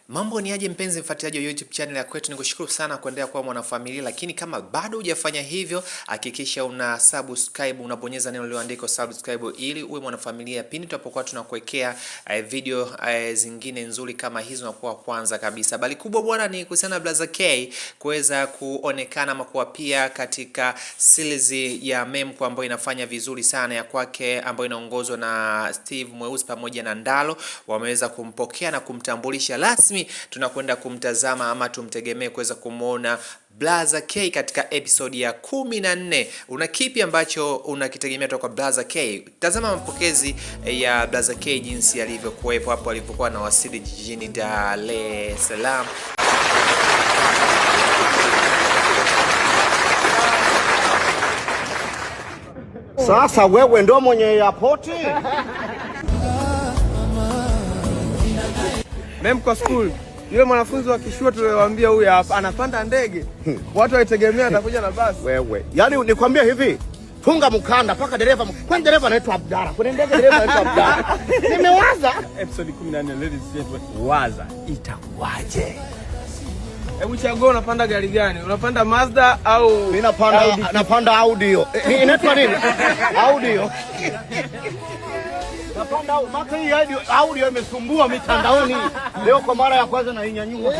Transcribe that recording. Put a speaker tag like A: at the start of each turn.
A: Mambo ni aje mpenzi mfuatiliaji wa YouTube channel ya kwetu, nikushukuru sana kuendelea kuwa mwanafamilia, lakini kama bado hujafanya hivyo, hakikisha una subscribe, unabonyeza neno lililoandikwa subscribe ili uwe mwanafamilia pindi tutapokuwa tunakuwekea video zingine nzuri kama hizo na kuwa kwanza kabisa. Bali kubwa bwana ni kuhusiana na Blaza K kuweza kuonekana ama kuapia katika series ya Memko ambayo inafanya vizuri sana ya kwake, ambayo inaongozwa na Steve Mweusi pamoja na Ndalo. Wameweza kumpokea na kumtambulisha rasmi. Tunakwenda kumtazama ama tumtegemee kuweza kumuona Blaza K katika episode ya 14. Una kipi ambacho unakitegemea kutoka kwa Blaza K? Tazama mapokezi ya Blaza K jinsi alivyokuwepo hapo alipokuwa anawasili jijini Dar es Salaam.
B: Sasa wewe ndo mwenye airport?
C: Memko school. Yule mwanafunzi wa kishua tuliwaambia huyu hapa anapanda ndege. Watu waitegemea atakuja na basi.
B: Wewe. Yaani nikwambia hivi, funga mkanda paka dereva. Kwani dereva anaitwa Abdalla. Kwenye ndege dereva anaitwa Abdalla. Nimewaza
C: episode 14 ladies and gentlemen. Waza itakuwaje? Hebu chagua unapanda gari gani? Unapanda Mazda au
B: mimi napanda Audio. Inaitwa nini? Audio. Napanda maka hii Audio imesumbua mitandaoni. Leo kwa mara ya kwanza na inyanyua.